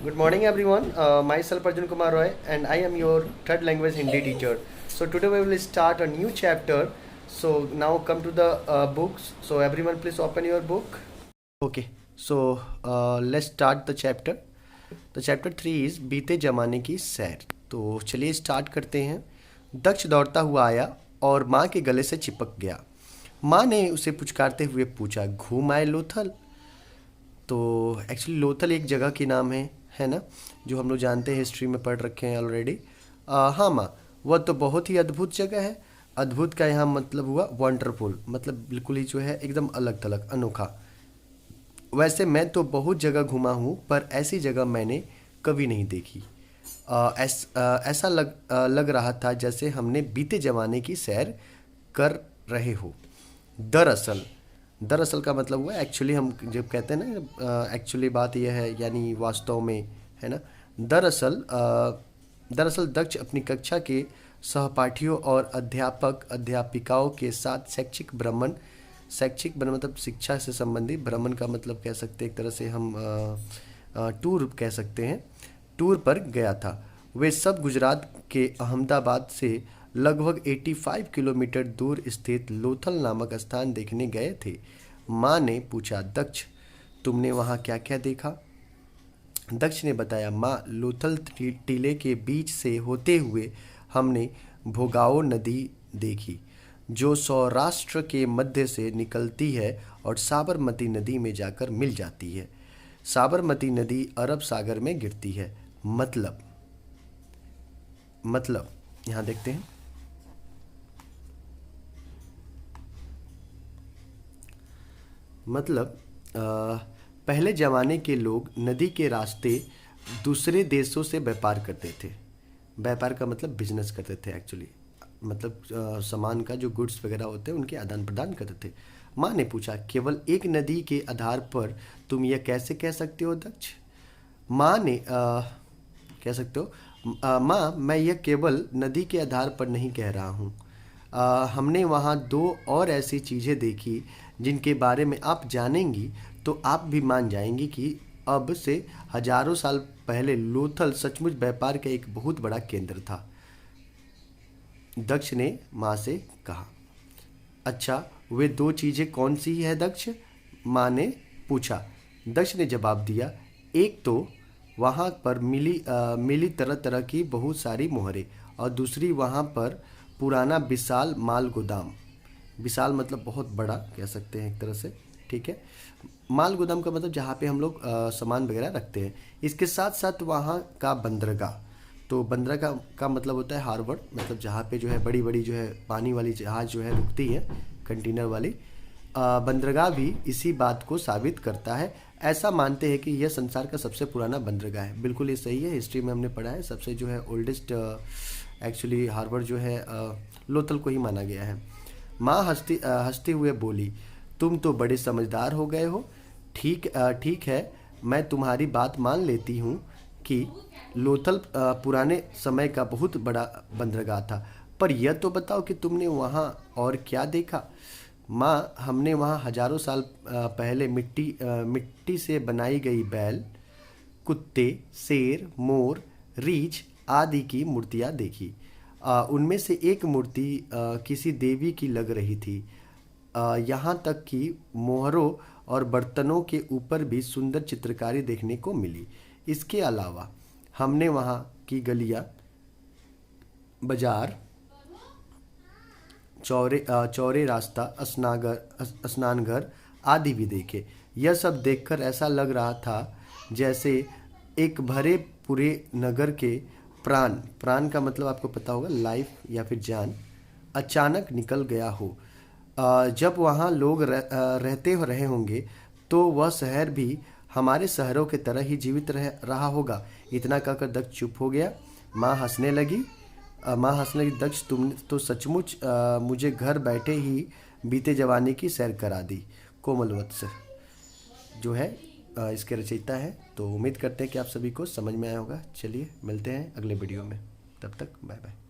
Good morning, everyone. Myself Arjun Kumar Roy, and I am your third language Hindi teacher. So today we will start a new chapter. So now come to the books. So everyone, please open your book. Okay. So let's start the chapter. The chapter 3 is बीते जमाने की सैर. तो चलिए start करते हैं. दक्ष दौड़ता हुआ आया और माँ के गले से चिपक गया. माँ ने उसे पुचकारते हुए पूछा, घूम आए लोथल? तो एक्चुअली लोथल एक जगह की नाम है ना, जो हम लोग जानते हैं, हिस्ट्री में पढ़ रखे हैं ऑलरेडी. हाँ माँ, वह तो बहुत ही अद्भुत जगह है. अद्भुत का यहाँ मतलब हुआ वंडरफुल, मतलब बिल्कुल ही जो है एकदम अलग थलग अनोखा. वैसे मैं तो बहुत जगह घूमा हूँ, पर ऐसी जगह मैंने कभी नहीं देखी. ऐसा लग रहा था जैसे हमने बीते ज़माने की सैर कर रहे हो. दरअसल दरअसल का मतलब हुआ एक्चुअली. हम जब कहते हैं ना, एक्चुअली बात यह है, यानी वास्तव में, है ना. दरअसल दक्ष अपनी कक्षा के सहपाठियों और अध्यापक अध्यापिकाओं के साथ शैक्षिक भ्रमण मतलब शिक्षा से संबंधित. भ्रमण का मतलब कह सकते हैं एक तरह से हम टूर कह सकते हैं. टूर पर गया था. वे सब गुजरात के अहमदाबाद से लगभग 85 किलोमीटर दूर स्थित लोथल नामक स्थान देखने गए थे. माँ ने पूछा, दक्ष तुमने वहाँ क्या क्या देखा? दक्ष ने बताया, माँ, लोथल टीले के बीच से होते हुए हमने भोगाओ नदी देखी, जो सौराष्ट्र के मध्य से निकलती है और साबरमती नदी में जाकर मिल जाती है. साबरमती नदी अरब सागर में गिरती है. मतलब यहाँ देखते हैं. मतलब पहले ज़माने के लोग नदी के रास्ते दूसरे देशों से व्यापार करते थे. व्यापार का मतलब बिजनेस करते थे एक्चुअली. मतलब सामान का जो गुड्स वगैरह होते हैं उनके आदान प्रदान करते थे. माँ ने पूछा, केवल एक नदी के आधार पर तुम यह कैसे कह सकते हो दक्ष? माँ ने कह सकते हो, माँ, मैं यह केवल नदी के आधार पर नहीं कह रहा हूँ. हमने वहाँ दो और ऐसी चीज़ें देखी जिनके बारे में आप जानेंगी तो आप भी मान जाएंगी कि अब से हजारों साल पहले लोथल सचमुच व्यापार का एक बहुत बड़ा केंद्र था. दक्ष ने माँ से कहा. अच्छा, वे दो चीज़ें कौन सी है दक्ष? माँ ने पूछा. दक्ष ने जवाब दिया, एक तो वहाँ पर मिली तरह तरह की बहुत सारी मोहरें, और दूसरी वहाँ पर पुराना विशाल माल गोदाम. विशाल मतलब बहुत बड़ा कह सकते हैं एक तरह से, ठीक है. माल गोदाम का मतलब जहाँ पे हम लोग सामान वगैरह रखते हैं. इसके साथ साथ वहाँ का बंदरगाह. तो बंदरगाह का मतलब होता है हार्बर, मतलब जहाँ पे जो है बड़ी बड़ी जो है पानी वाली जहाज़ जो है रुकती है, कंटेनर वाली. बंदरगाह भी इसी बात को साबित करता है. ऐसा मानते हैं कि यह संसार का सबसे पुराना बंदरगाह है. बिल्कुल ये सही है, हिस्ट्री में हमने पढ़ा है. सबसे जो है ओल्डेस्ट एक्चुअली हार्बर जो है लोथल को ही माना गया है. माँ हंसते हुए बोली, तुम तो बड़े समझदार हो गए हो. ठीक है, मैं तुम्हारी बात मान लेती हूँ कि लोथल पुराने समय का बहुत बड़ा बंदरगाह था, पर यह तो बताओ कि तुमने वहाँ और क्या देखा? माँ, हमने वहाँ हजारों साल पहले मिट्टी से बनाई गई बैल, कुत्ते, शेर, मोर, रीछ आदि की मूर्तियाँ देखी. उनमें से एक मूर्ति किसी देवी की लग रही थी. यहाँ तक कि मोहरों और बर्तनों के ऊपर भी सुंदर चित्रकारी देखने को मिली. इसके अलावा हमने वहाँ की गलियाँ, बाजार, चौरे रास्ता, स्नानघर आदि भी देखे. यह सब देखकर ऐसा लग रहा था जैसे एक भरे पूरे नगर के प्राण का मतलब आपको पता होगा लाइफ या फिर जान, अचानक निकल गया हो. जब वहाँ लोग रहते रहे होंगे तो वह शहर भी हमारे शहरों की तरह ही जीवित रहा होगा. इतना कहकर दक्ष चुप हो गया. माँ हंसने लगी. दक्ष, तुमने तो सचमुच मुझे घर बैठे ही बीते जमाने की सैर करा दी. कोमलवत्स जो है इसके रचयिता है. तो उम्मीद करते हैं कि आप सभी को समझ में आया होगा. चलिए मिलते हैं अगले वीडियो में. तब तक बाय बाय.